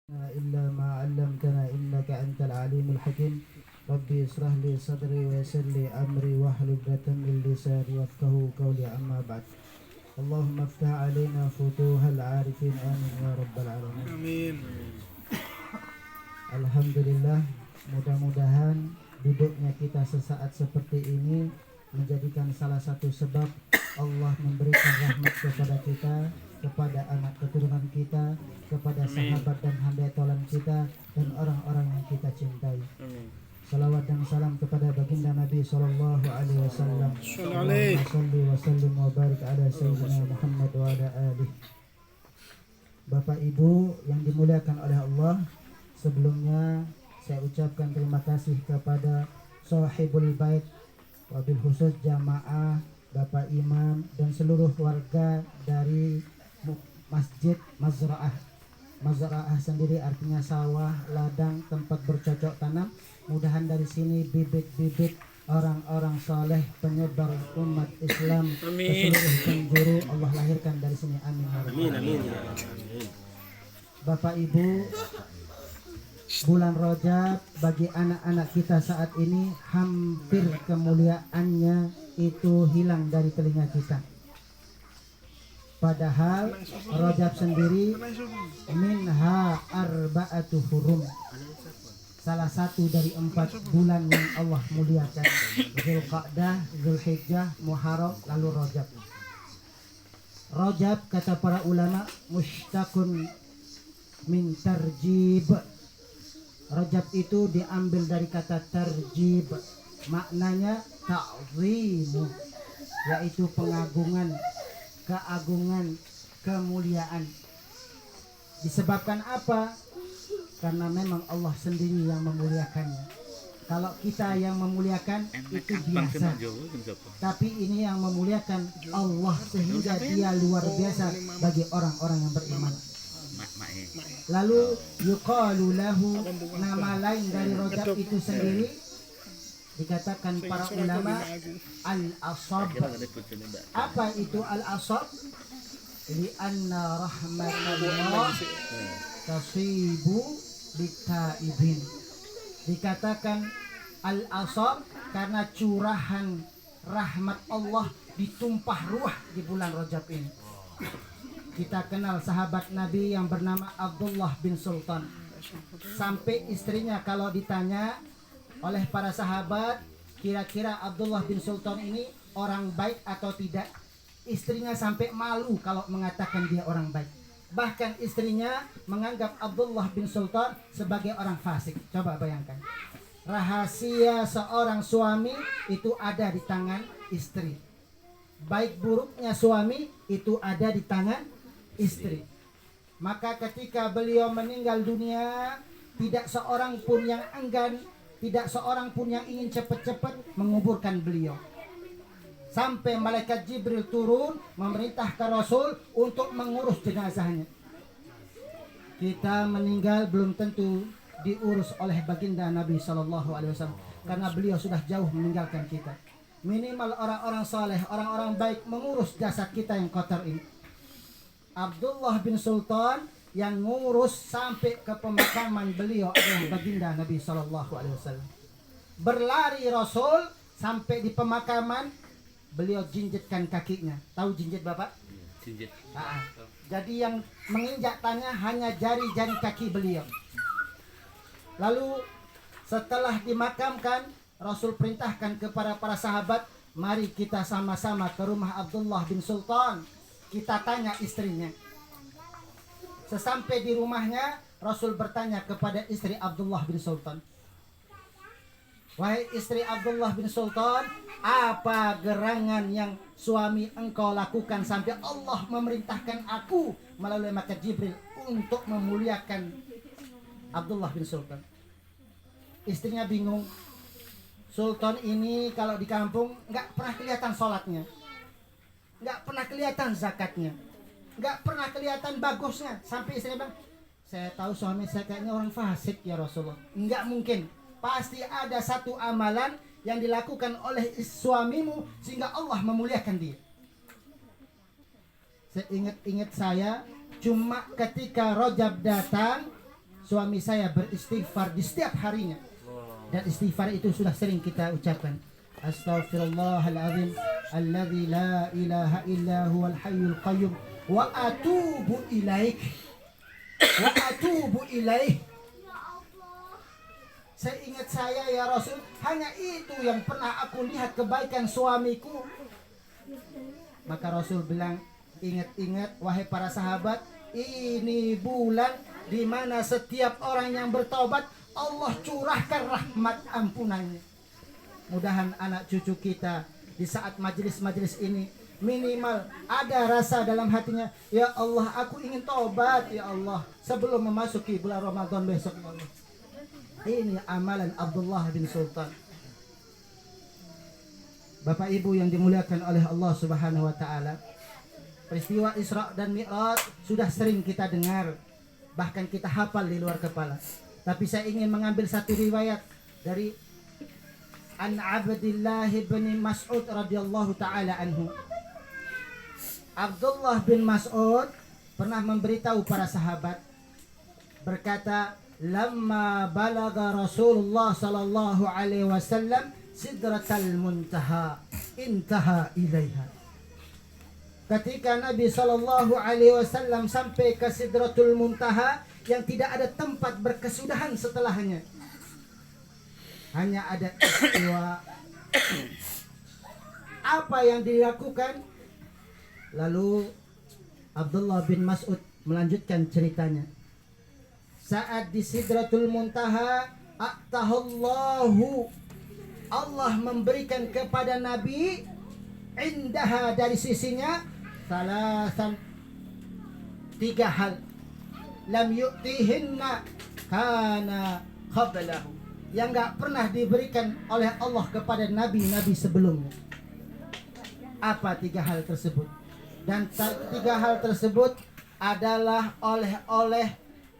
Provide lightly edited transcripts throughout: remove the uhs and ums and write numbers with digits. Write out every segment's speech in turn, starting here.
إلا ما علمتنا إنك أنت العليم الحكيم ربي اشرح لي صدري ويسر لي أمري واحلل عقدة من لساني يفقهوا قولي أما بعد اللهم افتح علينا فتوح العارفين آمين يا رب العالمين Amin. Alhamdulillah, mudah-mudahan duduknya kita sesaat seperti ini menjadikan salah satu sebab Allah memberikan rahmat kepada kita, kepada anak keturunan kita, kepada sahabat dan hamba taulan kita, dan orang-orang yang kita cintai. Amin. Salawat dan salam kepada baginda Nabi Sallallahu Alaihi Wasallam. Allahumma salli wa sallim wa barik ala sayyidina Muhammad wa ala alihi. Bapak Ibu yang dimuliakan oleh Allah, sebelumnya saya ucapkan terima kasih kepada Sahibul Bait, wabil khusus jamaah, Bapak Imam dan seluruh warga dari Masjid Mazra'ah. Mazra'ah sendiri artinya sawah, ladang, tempat bercocok tanam. Mudahan dari sini bibit-bibit orang-orang saleh penyebar umat Islam ke seluruh penjuru Allah lahirkan dari sini. Amin. Amin. Bapak Ibu, bulan Rajab bagi anak-anak kita saat ini hampir kemuliaannya itu hilang dari telinga kita. Padahal Rajab sendiri minha arba'atu hurum, salah satu dari 4 bulan yang Allah muliakan, Zulqa'dah, Zulhijjah, Muharram, lalu Rajab. Rajab kata para ulama mushtaqun min tarjib. Rajab itu diambil dari kata tarjib, maknanya ta'zimu, yaitu pengagungan, keagungan, kemuliaan. Disebabkan apa? Karena memang Allah sendiri yang memuliakannya. Kalau kita yang memuliakan itu biasa, tapi ini yang memuliakan Allah sehingga dia luar biasa bagi orang-orang yang beriman. Lalu yuqalu lahu, nama lain dari Rajab itu sendiri dikatakan para ulama al-asab. Apa itu al-asab? Li'anna rahmatullah tasibu litaibin. Dikatakan al-asab karena curahan rahmat Allah ditumpah ruah di bulan Rajab ini. Kita kenal sahabat Nabi yang bernama Abdullah bin Sultan. Sampai istrinya kalau ditanya oleh para sahabat, kira-kira Abdullah bin Sultan ini orang baik atau tidak, istrinya sampai malu kalau mengatakan dia orang baik. Bahkan istrinya menganggap Abdullah bin Sultan sebagai orang fasik. Coba bayangkan. Rahasia seorang suami itu ada di tangan istri. Baik buruknya suami itu ada di tangan istri. Maka ketika beliau meninggal dunia, tidak seorang pun yang enggan, tidak seorang pun yang ingin cepat-cepat menguburkan beliau. Sampai malaikat Jibril turun memerintahkan Rasul untuk mengurus jenazahnya. Kita meninggal belum tentu diurus oleh baginda Nabi SAW, karena beliau sudah jauh meninggalkan kita. Minimal orang-orang saleh, orang-orang baik mengurus jasad kita yang kotor ini. Abdullah bin Sultan yang ngurus sampai ke pemakaman beliau adalah baginda Nabi SAW. Berlari Rasul sampai di pemakaman, beliau jinjitkan kakinya. Tahu jinjit Bapak? Jinjit. Jadi yang menginjak tanah hanya jari-jari kaki beliau. Lalu setelah dimakamkan, Rasul perintahkan kepada para sahabat, mari kita sama-sama ke rumah Abdullah bin Sultan. Kita tanya istrinya. Sesampai di rumahnya, Rasul bertanya kepada istri Abdullah bin Sultan, wahai istri Abdullah bin Sultan, apa gerangan yang suami engkau lakukan sampai Allah memerintahkan aku melalui malaikat Jibril untuk memuliakan Abdullah bin Sultan? Istrinya bingung. Sultan ini kalau di kampung nggak pernah kelihatan sholatnya, nggak pernah kelihatan zakatnya, nggak pernah kelihatan bagusnya. Sampai istrinya bilang, saya tahu suami saya kayaknya orang fasik ya Rasulullah. Nggak mungkin, pasti ada satu amalan yang dilakukan oleh suamimu sehingga Allah memuliakan dia. Seingat-ingat saya, cuma ketika Rajab datang, suami saya beristighfar di setiap harinya. Dan istighfar itu sudah sering kita ucapkan. Astaghfirullahaladzim alladzi la ilaha illa huwal hayyul qayyum wa atubu ilaik. Wa atubu ilaih. Seingat saya ya Rasul, hanya itu yang pernah aku lihat kebaikan suamiku. Maka Rasul bilang, ingat-ingat wahai para sahabat, ini bulan di mana setiap orang yang bertobat Allah curahkan rahmat ampunannya. Mudahan anak cucu kita di saat majelis-majelis ini minimal ada rasa dalam hatinya, ya Allah aku ingin tobat ya Allah sebelum memasuki bulan Ramadan besok ya Allah. Ini amalan Abdullah bin Sultan. Bapak Ibu yang dimuliakan oleh Allah Subhanahu wa taala, peristiwa Isra dan Mi'raj sudah sering kita dengar, bahkan kita hafal di luar kepala. Tapi saya ingin mengambil satu riwayat dari An Abdullah bin Mas'ud radhiyallahu taala anhu. Abdullah bin Mas'ud pernah memberitahu para sahabat, berkata, "Lamma balagha Rasulullah sallallahu alaihi wasallam sidratal muntaha, intaha ilaiha." Ketika Nabi sallallahu alaihi wasallam sampai ke Sidratul Muntaha yang tidak ada tempat berkesudahan setelahnya, hanya ada istiwa. Apa yang dilakukan? Lalu Abdullah bin Mas'ud melanjutkan ceritanya. Saat di Sidratul Muntaha, atahallahu, Allah memberikan kepada Nabi indaha, dari sisinya, salasan, 3 hal, lam yu'tihinna kana qablahu, yang gak pernah diberikan oleh Allah kepada nabi-nabi sebelumnya. Apa 3 hal tersebut? Dan 3 hal tersebut adalah oleh-oleh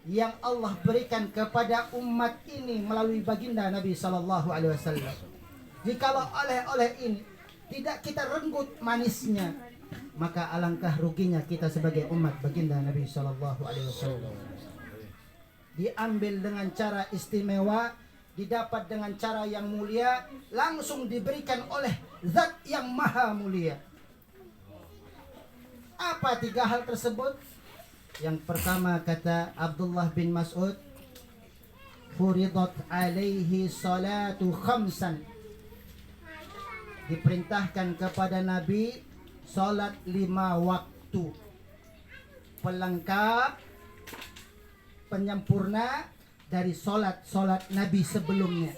yang Allah berikan kepada umat ini melalui baginda Nabi Sallallahu Alaihi Wasallam. Jikalau oleh-oleh ini tidak kita renggut manisnya, maka alangkah ruginya kita sebagai umat baginda Nabi Sallallahu Alaihi Wasallam. Diambil dengan cara istimewa, didapat dengan cara yang mulia, langsung diberikan oleh Zat yang maha mulia. Apa 3 hal tersebut? Yang pertama, kata Abdullah bin Mas'ud, furidat alaihi salatu khamsan, diperintahkan kepada Nabi salat 5 waktu, pelengkap, penyempurna dari salat-salat Nabi sebelumnya.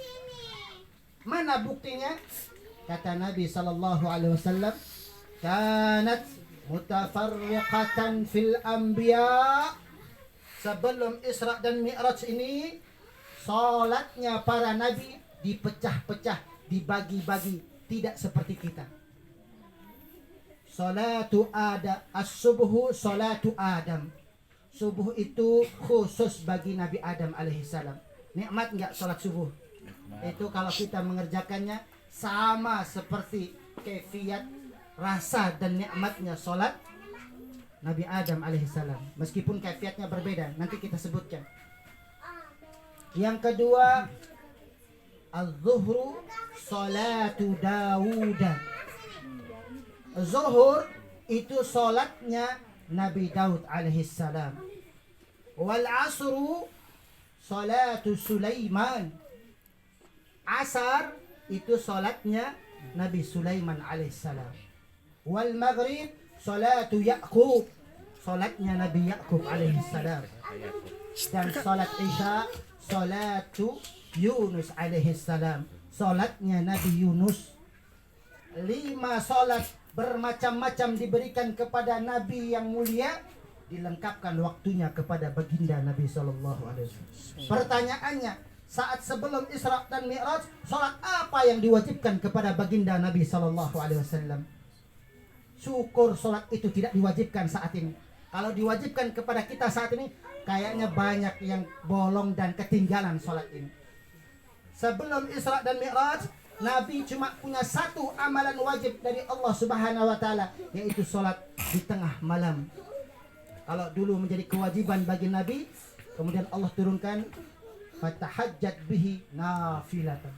Mana buktinya? Kata Nabi sallallahu alaihi wasallam, kanat mutafarriqatan fil anbiya. Sebelum Isra dan Mi'raj ini, salatnya para nabi dipecah-pecah, dibagi-bagi, tidak seperti kita. Salatu Adam, as-subuhu salatu Adam. Subuh itu khusus bagi Nabi Adam alaihissalam. Nikmat enggak salat subuh? Itu kalau kita mengerjakannya sama seperti kefiat, rasa dan nikmatnya salat Nabi Adam alaihissalam. Meskipun kefiatnya berbeda, nanti kita sebutkan. Yang kedua, az-zuhru salatu Dawud. Zuhur itu salatnya Nabi Daud alaihissalam. Wal asru salatu Sulaiman. Asar itu salatnya Nabi Sulaiman alaihissalam. Wal maghrib salatu Ya'qub, salatnya Nabi Ya'qub alaihissalam. Dan salat Isya salatu Yunus alaihissalam, salatnya Nabi Yunus. 5 salat bermacam-macam diberikan kepada Nabi yang mulia, dilengkapkan waktunya kepada baginda Nabi sallallahu alaihi wasallam. Pertanyaannya, saat sebelum Isra dan Mi'raj, salat apa yang diwajibkan kepada baginda Nabi sallallahu alaihi wasallam? Syukur salat itu tidak diwajibkan saat ini. Kalau diwajibkan kepada kita saat ini, kayaknya banyak yang bolong dan ketinggalan salat ini. Sebelum Isra dan Mi'raj, Nabi cuma punya 1 amalan wajib dari Allah Subhanahu wa taala, yaitu salat di tengah malam. Kalau dulu menjadi kewajiban bagi Nabi Kemudian Allah turunkan fatahajjat bihi nafilatan.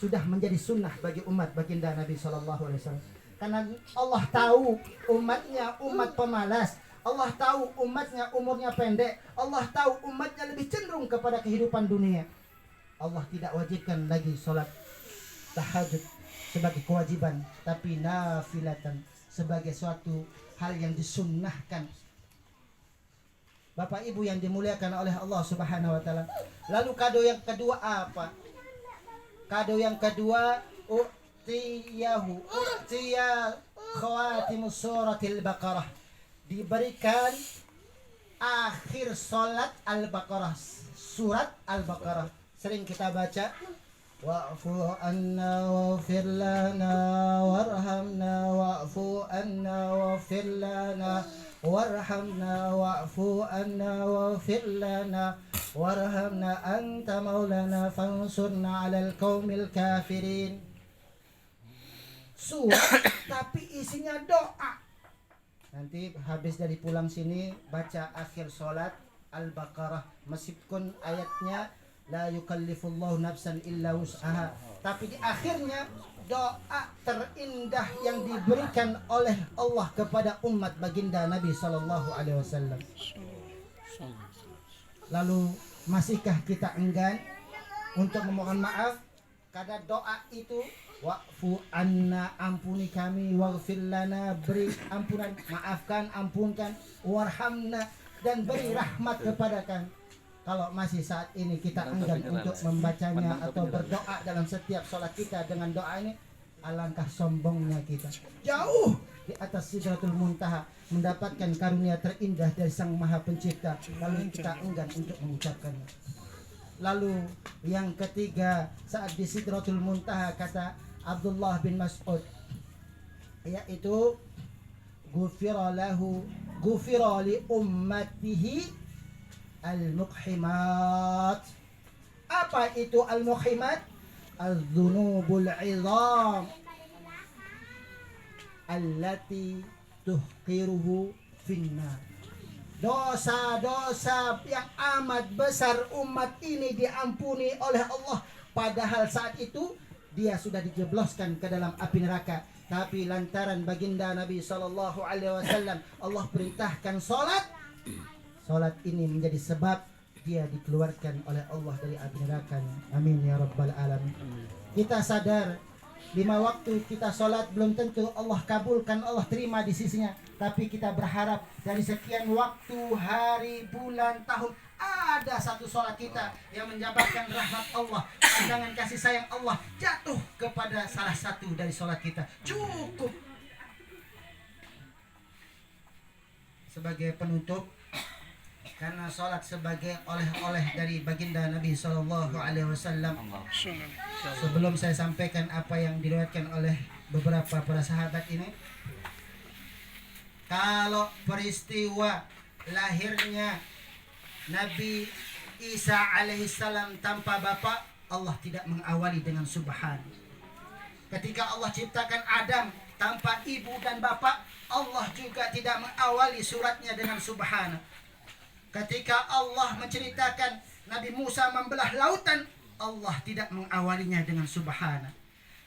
Sudah menjadi sunnah bagi umat baginda Nabi sallallahu alaihi wasallam. Karena Allah tahu umatnya umat pemalas. Allah tahu umatnya umurnya pendek. Allah tahu umatnya lebih cenderung kepada kehidupan dunia. Allah tidak wajibkan lagi sholat tahajud sebagai kewajiban, tapi nafilatan sebagai suatu hal yang disunnahkan. Bapak Ibu yang dimuliakan oleh Allah Subhanahu wa taala. Lalu kado yang kedua apa? Kado yang kedua utiya khawatimus suratil Baqarah. Diberikan akhir salat Al-Baqarah, surat Al-Baqarah. Sering kita baca wa'fu anna waghfir lana warhamna wa'fu anna waghfir lana warhamna wa'fu anna waghfir lana warhamna anta maulana fansurna 'alal qaumil kafirin. Surat tapi isinya doa. Nanti habis dari pulang sini baca akhir salat Al-Baqarah, meskipun ayatnya la yukallifullahu nafsan illa wus'aha, tapi di akhirnya doa terindah yang diberikan oleh Allah kepada umat baginda Nabi sallallahu alaihi wasallam. Lalu masihkah kita enggan untuk memohon maaf? Karena doa itu wa'fu anna, ampuni kami, waghfir lana, beri ampunan, maafkan, ampunkan, warhamna, dan beri rahmat kepada kami. Kalau masih saat ini kita enggan untuk membacanya atau berdoa dalam setiap sholat kita dengan doa ini, alangkah sombongnya kita. Jauh di atas Sidratul Muntaha mendapatkan karunia terindah dari Sang Maha Pencipta, lalu kita enggan untuk mengucapkannya. Lalu yang ketiga, saat di Sidratul Muntaha kata Abdullah bin Mas'ud, yaitu ghufira li ummatihi al-muqhimat. Apa itu al-muqhimat? Al-dhunubul 'idham allati tuhqiruhu finnar. Dosa-dosa yang amat besar umat ini diampuni oleh Allah, padahal saat itu dia sudah dijebloskan ke dalam api neraka. Tapi lantaran baginda Nabi sallallahu alaihi wasallam Allah perintahkan salat. Salat ini menjadi sebab dia dikeluarkan oleh Allah dari api neraka. Amin ya rabbal alamin. Kita sadar 5 waktu kita salat belum tentu Allah kabulkan, Allah terima di sisinya. Tapi kita berharap dari sekian waktu, hari, bulan, tahun, ada satu salat kita yang menjabarkan rahmat Allah, pandangan kasih sayang Allah jatuh kepada salah satu dari salat kita. Cukup. Sebagai penutup, karena sholat sebagai oleh-oleh dari baginda Nabi sallallahu alaihi wasallam. Sebelum saya sampaikan apa yang diriwayatkan oleh beberapa para sahabat ini, kalau peristiwa lahirnya Nabi Isa alaihissalam tanpa bapak, Allah tidak mengawali dengan subhan. Ketika Allah ciptakan Adam tanpa ibu dan bapak, Allah juga tidak mengawali suratnya dengan subhan. Ketika Allah menceritakan Nabi Musa membelah lautan, Allah tidak mengawalinya dengan subhana.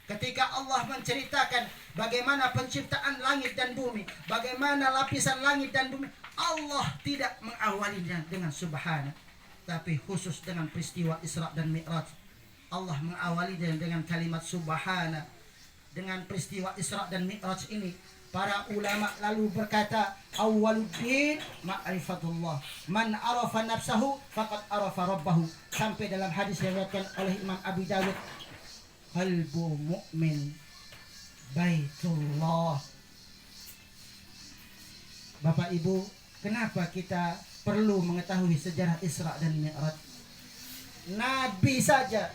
Ketika Allah menceritakan bagaimana penciptaan langit dan bumi, bagaimana lapisan langit dan bumi, Allah tidak mengawalinya dengan subhana. Tapi khusus dengan peristiwa Isra dan Mi'raj, Allah mengawalinya dengan kalimat subhana. Dengan peristiwa Isra dan Mi'raj ini, para ulama lalu berkata, awwaluddin ma'rifatullah, man arafa nafsahu faqad arafa rabbahu. Sampai dalam hadis yang diriwayatkan oleh Imam Abi Dawud, qalbu mu'min baitullah. Bapak Ibu, kenapa kita perlu mengetahui sejarah Isra dan Mi'raj? Nabi saja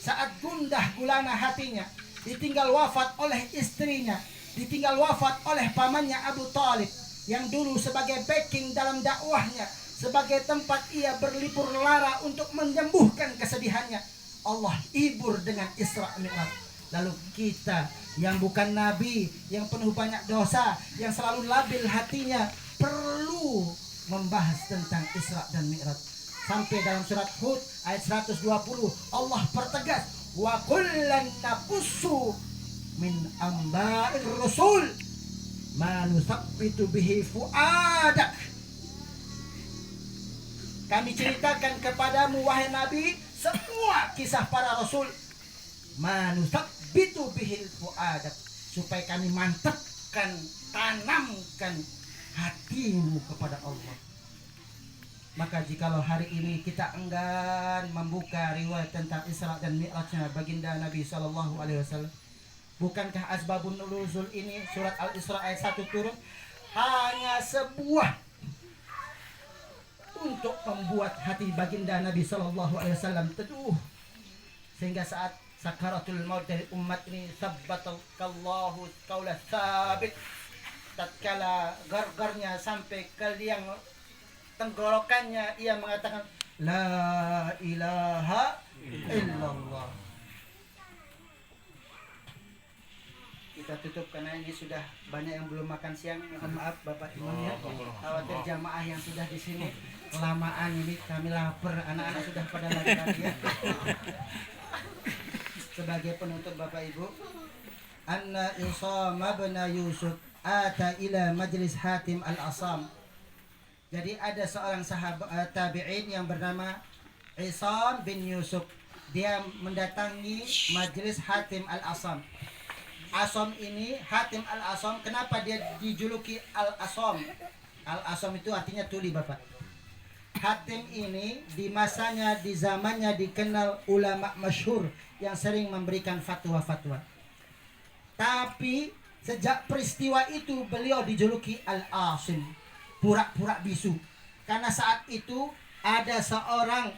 saat gundah gulana hatinya, ditinggal wafat oleh istrinya, ditinggal wafat oleh pamannya Abu Talib, yang dulu sebagai backing dalam dakwahnya, sebagai tempat ia berlibur lara untuk menyembuhkan kesedihannya. Allah hibur dengan Isra Mi'raj. Lalu kita yang bukan nabi, yang penuh banyak dosa, yang selalu labil hatinya, perlu membahas tentang Isra dan Mi'raj. sampai dalam surat Hud ayat 120 Allah pertegas wa kullan naqussu min amba'ir rasul ma nusabbitu bihi fuadak. Kami ceritakan kepadamu wahai Nabi semua kisah para rasul ma nusabbitu bihi fuadak, supaya kami mantapkan, tanamkan hatimu kepada Allah. Maka jikalau hari ini kita enggan membuka riwayat tentang Isra dan Mi'rajnya baginda Nabi Sallallahu Alaihi Wasallam, bukankah asbabun nuzul ini surat Al-Isra ayat 1 turun hanya sebuah untuk membuat hati baginda Nabi Sallallahu Alaihi Wasallam teduh, sehingga saat sakaratul maut dari umat ini sabbatallahu qaula sabit, tatkala gargarnya sampai ke liang tenggorokannya ia mengatakan la ilaha illallah. Kita tutup karena ini sudah banyak yang belum makan siang. Mohon maaf Bapak Imam ya, khawatir jamaah yang sudah di sini kelamaan ini kami lapar, anak-anak sudah pada lari-lari ya. Sebagai penutup Bapak Ibu, anna Isam bin Yusuf ata ila majlis Hatim al-Asam. Jadi ada seorang sahabat tabi'in yang bernama Isam bin Yusuf. Dia mendatangi majlis Hatim al-Asam. Asam ini, Hatim al-Asam, kenapa dia dijuluki al-Asam? Al-Asam itu artinya tuli Bapak. Hatim ini di masanya, di zamannya dikenal ulama masyhur yang sering memberikan fatwa-fatwa. Tapi sejak peristiwa itu beliau dijuluki al-Asim, pura-pura bisu. Karena saat itu ada seorang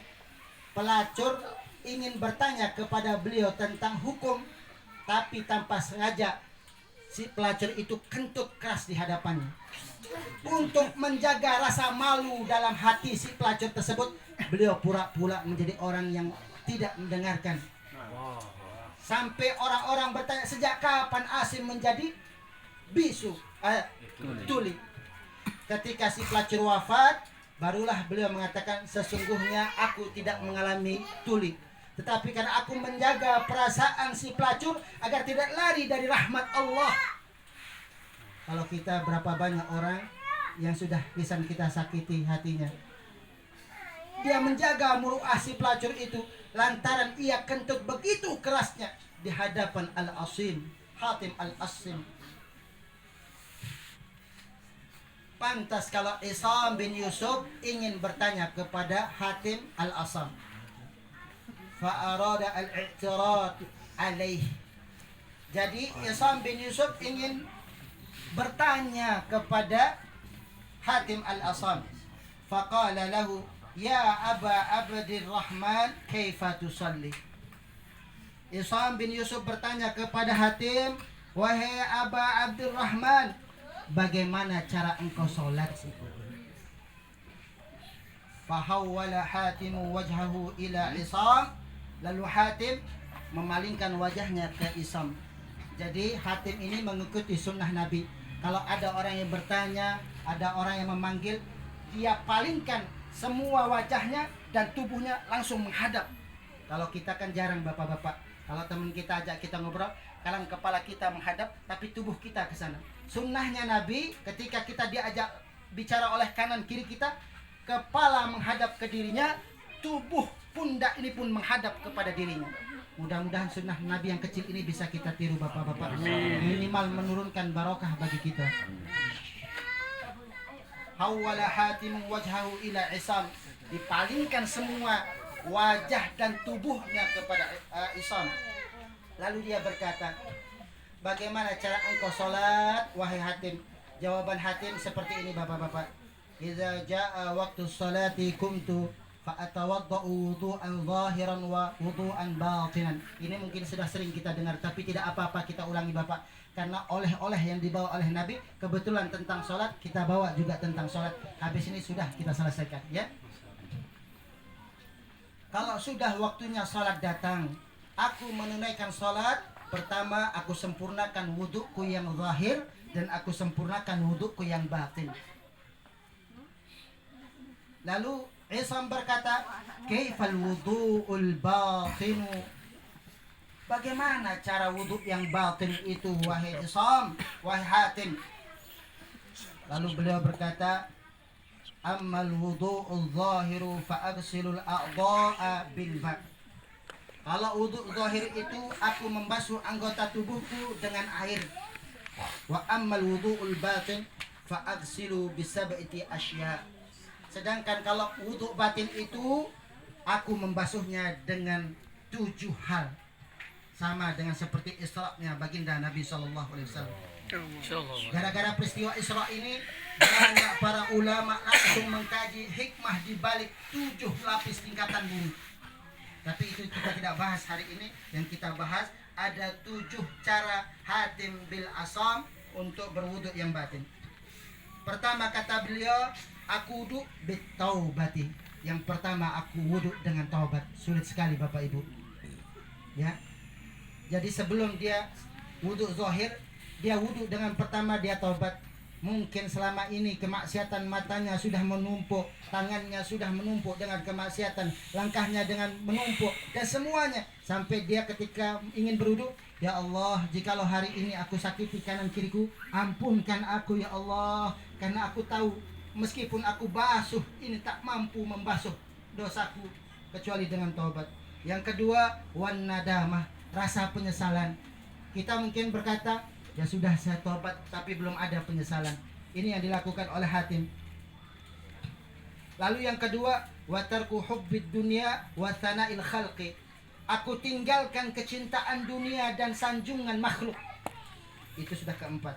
pelacur ingin bertanya kepada beliau tentang hukum, tapi tanpa sengaja si pelacur itu kentut keras di hadapannya. Untuk menjaga rasa malu dalam hati si pelacur tersebut, beliau pura-pura menjadi orang yang tidak mendengarkan. Sampai orang-orang bertanya, sejak kapan Asim menjadi bisu, tuli? Ketika si pelacur wafat, barulah beliau mengatakan, sesungguhnya aku tidak mengalami tuli, tetapi karena aku menjaga perasaan si pelacur agar tidak lari dari rahmat Allah. Kalau kita berapa banyak orang yang sudah lisan kita sakiti hatinya. Dia menjaga muruah si pelacur itu lantaran ia kentut begitu kerasnya di hadapan Al-Asim, Hatim Al-Asim. Pantas kalau Isam bin Yusuf ingin bertanya kepada Hatim Al-Asam. Fa'arada al-i'tirad alaih. Jadi Isam bin Yusuf ingin bertanya kepada Hatim Al-Asam. Faqala lahu, ya Aba Abdirrahman, kaifa tusalli? Isam bin Yusuf bertanya kepada Hatim, wahai Aba Abdirrahman, bagaimana cara engkau solat? Fahawwala Hatimu wajhahu ila Isam. Lalu Hatim memalingkan wajahnya ke Isam. Jadi Hatim ini mengikuti sunnah Nabi. Kalau ada orang yang bertanya, ada orang yang memanggil, dia palingkan semua wajahnya dan tubuhnya langsung menghadap. Kalau kita kan jarang bapak-bapak. Kalau teman kita ajak kita ngobrol, kadang kepala kita menghadap tapi tubuh kita ke sana. Sunnahnya Nabi, ketika kita diajak bicara oleh kanan kiri kita, kepala menghadap ke dirinya, tubuh pundak ini pun menghadap kepada dirinya. Mudah-mudahan sunnah Nabi yang kecil ini bisa kita tiru bapak-bapak. Minimal menurunkan barokah bagi kita. Hawwala Hatimu wajhahu ila Isam. Dipalingkan semua wajah dan tubuhnya kepada Isam. Lalu dia berkata, bagaimana cara engkau solat wahai Hatim? Jawaban Hatim seperti ini bapak-bapak. Idza jaa waktu salati kumtu fa'atawadda'u wudu'an zahiran wa wudu'an batinan. Ini mungkin sudah sering kita dengar, tapi tidak apa-apa kita ulangi Bapak. Karena oleh-oleh yang dibawa oleh Nabi, kebetulan tentang sholat, kita bawa juga tentang sholat. Habis ini sudah kita selesaikan ya. Kalau sudah waktunya sholat datang, aku menunaikan sholat. Pertama, aku sempurnakan wudu'ku yang zahir, dan aku sempurnakan wudu'ku yang batin. Lalu Isam berkata, kaifal wudu'ul batinu? Bagaimana cara wudhu yang batin itu, wahai Isam, wahai Hatim? Lalu beliau berkata, ammal wudu'ul zahiru fa'agsilul a'dha'a bil ma'. Kalau wudhu zahir itu aku membasuh anggota tubuhku dengan air. Wa ammal wudu'ul batin fa'agsilu bisab'ati asya. Sedangkan kalau wudhu batin itu aku membasuhnya dengan 7 hal. Sama dengan seperti Isra-nya baginda Nabi sallallahu alaihi wasallam. Gara-gara peristiwa Isra ini banyak para ulama langsung mengkaji hikmah di balik 7 lapis tingkatan bumi. Tapi itu kita tidak bahas hari ini. Yang kita bahas ada 7 cara Hatim bil Asam untuk berwudhu yang batin. Pertama kata beliau, aku wudhu bitaubati. Yang pertama aku wudhu dengan taubat. Sulit sekali Bapak Ibu. Ya. Jadi sebelum dia wudhu zahir, dia wudhu dengan pertama dia taubat. Mungkin selama ini kemaksiatan matanya sudah menumpuk, tangannya sudah menumpuk dengan kemaksiatan, langkahnya dengan menumpuk, dan semuanya. Sampai dia ketika ingin berwudu, ya Allah, jikalau hari ini aku sakiti kanan kiriku, ampunkan aku ya Allah. Karena aku tahu, meskipun aku basuh, ini tak mampu membasuh dosaku, kecuali dengan taubat. Yang kedua, wan nadamah, rasa penyesalan. Kita mungkin berkata, ya sudah saya tobat tapi belum ada penyesalan. Ini yang dilakukan oleh Hatim. Lalu yang kedua, wa tarku hubbid dunya wa thana'il khalqi. Aku tinggalkan kecintaan dunia dan sanjungan makhluk. Itu sudah keempat.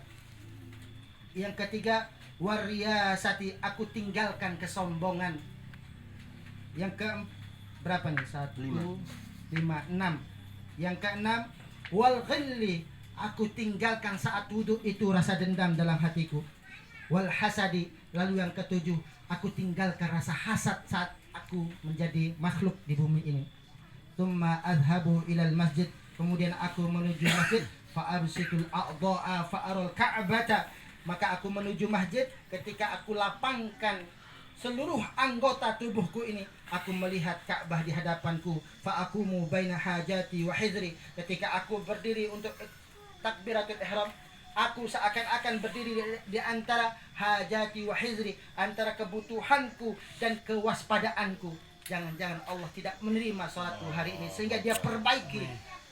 Yang ketiga, wariyasati, aku tinggalkan kesombongan. Yang ke berapa nih? 1, 5, 6. Yang keenam, wal ghilli, aku tinggalkan saat wudhu itu rasa dendam dalam hatiku. Wal hasadi, lalu yang ketujuh, aku tinggalkan rasa hasad saat aku menjadi makhluk di bumi ini. Tsumma adhabu ilal masjid, kemudian aku menuju masjid. Fa absitul a'dha'a fa aral ka'bata, maka aku menuju masjid. Ketika aku lapangkan seluruh anggota tubuhku ini, aku melihat Ka'bah di hadapanku. Fa akumu baina hajati wa hizri, ketika aku berdiri untuk takbiratul ihram, aku seakan-akan berdiri di antara hajati wa hizri, antara kebutuhanku dan kewaspadaanku. Jangan-jangan Allah tidak menerima salatku hari ini, sehingga dia perbaiki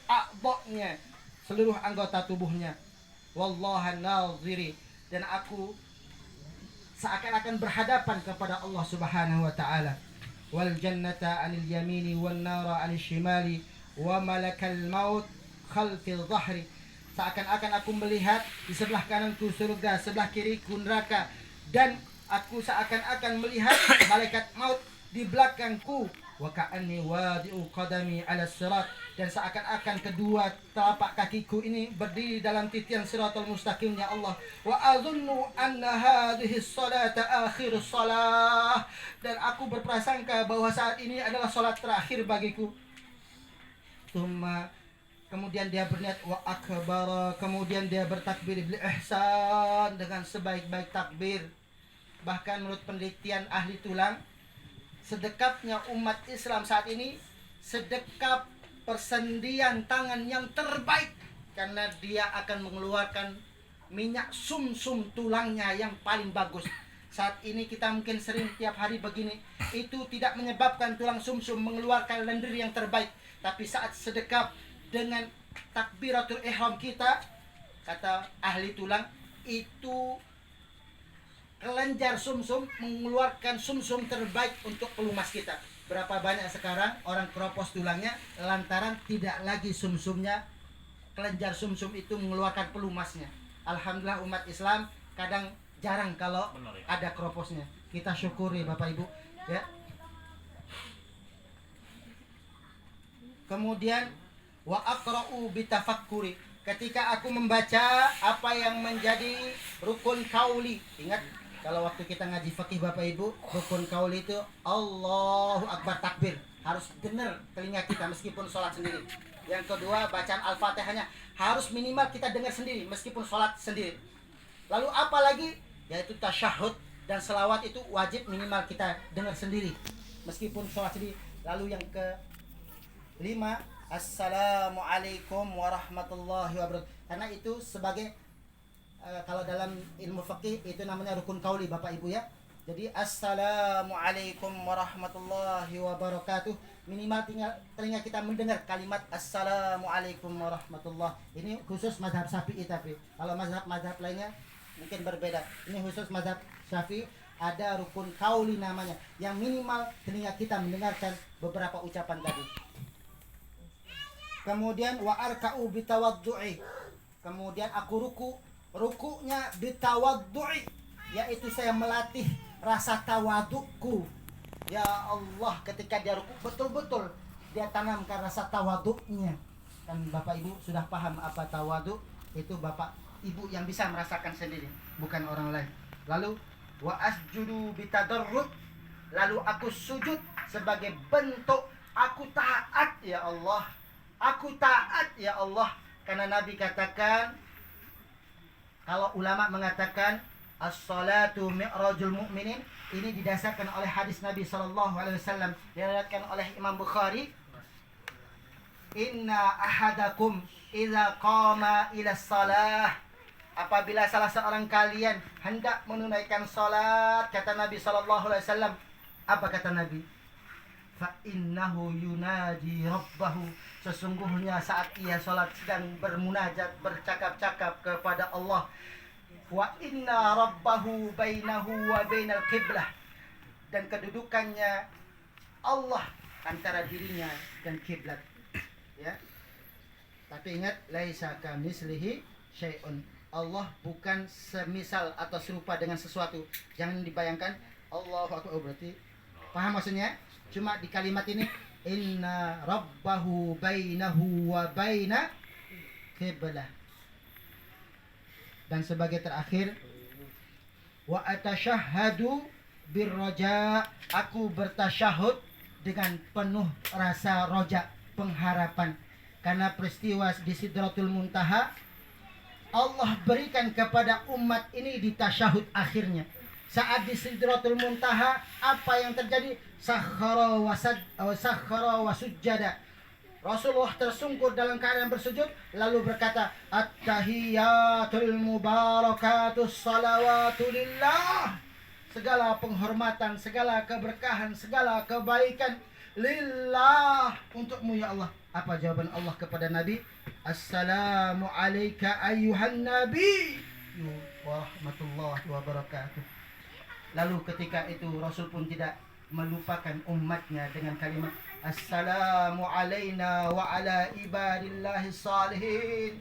a'dha'nya, seluruh anggota tubuhnya. Wallahan naziri, dan aku seakan-akan berhadapan kepada Allah Subhanahu wa taala. Wal jannata 'anil yamini wan nara 'anil shimali wa malakal maut khalfi dhahri. Seakan-akan aku melihat di sebelah kananku surga, sebelah kiriku neraka, dan aku seakan-akan melihat malaikat maut di belakangku. Wa ka'anni wadi'u qadami 'ala sirat, dan seakan-akan kedua telapak kakiku ini berdiri dalam titian siratal mustaqim, ya Allah. Wa azunnu anna hadhihi salata akhirus salah, dan aku berprasangka bahwa saat ini adalah salat terakhir bagiku. Kemudian dia berniat wa akbar, kemudian dia bertakbir bil ihsan, dengan sebaik-baik takbir. Bahkan menurut penelitian ahli tulang, sedekapnya umat Islam saat ini sedekap persendian tangan yang terbaik, karena dia akan mengeluarkan minyak sumsum tulangnya yang paling bagus. Saat ini kita mungkin sering tiap hari begini, itu tidak menyebabkan tulang sumsum mengeluarkan lendir yang terbaik. Tapi saat sedekap dengan takbiratul ihram kita, kata ahli tulang, itu kelenjar sumsum mengeluarkan sumsum terbaik untuk pelumas kita. Berapa banyak sekarang orang keropos tulangnya lantaran tidak lagi sumsumnya, kelenjar sumsum itu mengeluarkan pelumasnya. Alhamdulillah umat Islam kadang jarang kalau ada keroposnya. Kita syukuri Bapak Ibu, ya. Kemudian wa aqra'u bitafakkuri, ketika aku membaca apa yang menjadi rukun kauli. Ingat, kalau waktu kita ngaji fikih Bapak Ibu, rukun kauli itu Allahu Akbar takbir, harus benar telinga kita meskipun sholat sendiri. Yang kedua, bacaan Al-Fatihahnya harus minimal kita dengar sendiri meskipun sholat sendiri. Lalu apa lagi? Yaitu tasyahud dan selawat, itu wajib minimal kita dengar sendiri. meskipun sholat sendiri. Lalu yang kelima, Assalamualaikum warahmatullahi wabarakatuh. Karena itu sebagai kalau dalam ilmu fikih itu namanya rukun qauli Bapak Ibu ya. Jadi Assalamualaikum warahmatullahi wabarakatuh. Minimal telinga kita mendengar kalimat Assalamualaikum warahmatullahi. Ini khusus mazhab Syafi'i, tapi kalau mazhab lainnya mungkin berbeda. Ini khusus mazhab Syafi'i, ada rukun qauli namanya, yang minimal telinga kita mendengarkan beberapa ucapan tadi. Kemudian wa arka'u bitawaddu'i. Kemudian aku rukunya bitawaddu'i, yaitu saya melatih rasa tawadukku. Ya Allah, ketika dia ruku betul-betul dia tanamkan rasa tawaduknya. Kan Bapak Ibu sudah paham apa tawaduk? Itu Bapak Ibu yang bisa merasakan sendiri, bukan orang lain. Lalu wa asjudu bitadarrud, lalu aku sujud sebagai bentuk aku taat ya Allah. Aku taat ya Allah. Karena Nabi katakan, kalau ulama mengatakan as-salatu mi'rajul mu'minin, ini didasarkan oleh hadis Nabi SAW, diriwayatkan oleh Imam Bukhari. Inna ahadakum idza qama ila salah, apabila salah seorang kalian hendak menunaikan salat, kata Nabi SAW, apa kata Nabi? Fa innahu yunaji rabbahu, sesungguhnya saat ia salat sedang bermunajat, bercakap-cakap kepada Allah. Wa inna rabbahu bainahu wa bainal qiblah, dan kedudukannya Allah antara dirinya dan kiblat. Ya. Tapi ingat, laisa kamitslihi syai'un. Allah bukan semisal atau serupa dengan sesuatu. Jangan dibayangkan Allahu akbar, berarti paham maksudnya? Cuma di kalimat ini inna rabbahu bainahu wa baina qiblah. Dan sebagai terakhir, wa atashahhadu birraja, aku bertasyahud dengan penuh rasa roja, pengharapan. Karena peristiwa di Sidratul Muntaha, Allah berikan kepada umat ini di tasyahud akhirnya. Saat di Sidratul Muntaha, apa yang terjadi? Sakhara wa sujjada. Rasulullah tersungkur dalam keadaan bersujud, lalu berkata, At-tahiyatul mubarakatus salawatu lillah. Segala penghormatan, segala keberkahan, segala kebaikan lillah, untukmu ya Allah. Apa jawaban Allah kepada Nabi? Assalamu alayka ayyuhan nabi warahmatullahi wabarakatuh. Lalu ketika itu Rasul pun tidak melupakan umatnya dengan kalimat Assalamu alayna wa ala ibadillahi salihin.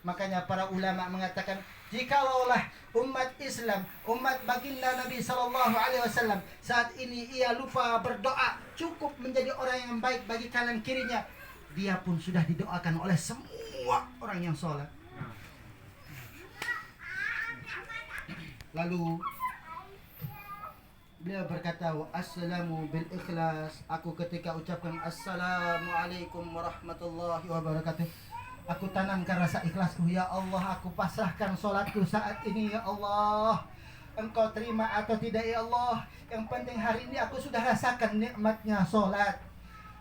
Makanya para ulama mengatakan, jikalaulah umat Islam, umat baginda Nabi SAW saat ini ia lupa berdoa, cukup menjadi orang yang baik bagi kanan kirinya, dia pun sudah didoakan oleh semua orang yang sholat. Lalu beliau berkata, wa assalamu bil ikhlas, aku ketika ucapkan assalamualaikum warahmatullahi wabarakatuh, aku tanamkan rasa ikhlasku. Ya Allah, aku pasrahkan sholatku saat ini ya Allah. Engkau terima atau tidak ya Allah, yang penting hari ini aku sudah rasakan nikmatnya sholat.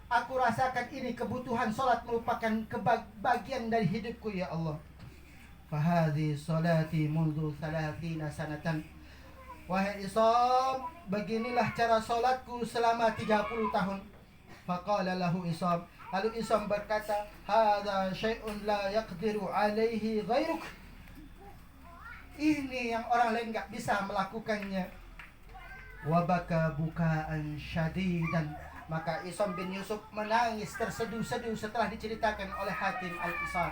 Aku rasakan ini kebutuhan sholat merupakan bagian dari hidupku ya Allah. Fahadhi sholati mundu 30 sanatan. Wahai Isam, beginilah cara sholatku selama 30 tahun. Faqala lahu Isam, lalu Isam berkata, hadza syai'un la yaqdiru alaihi ghairuk. Ini yang orang lain enggak bisa melakukannya. Wa baka bukaan syadidan. Maka Isam bin Yusuf menangis terseduh-seduh setelah diceritakan oleh Hatim al-Isam.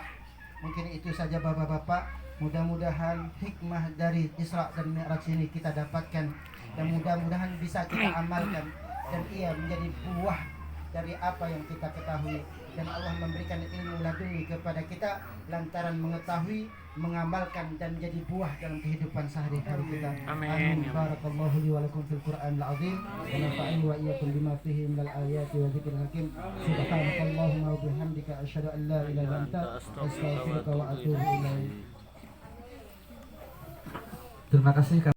Mungkin itu saja Bapak-bapak. Mudah-mudahan hikmah dari Isra dan Mi'raj ini kita dapatkan, dan mudah-mudahan bisa kita amalkan, dan ia menjadi buah dari apa yang kita ketahui, dan Allah memberikan ilmu laduni kepada kita lantaran mengetahui, mengamalkan, dan menjadi buah dalam kehidupan sehari-hari kita. Amin. Barakallahu li wa lakum fil Qur'anil azim wa nafa'ani wa iyyakum bima fihi minal ayati wa dzikril hakim. Subhanakallahumma wa bihamdika asyhadu an la ilaha illa anta astaghfiruka wa atubu ilaik. Terima kasih.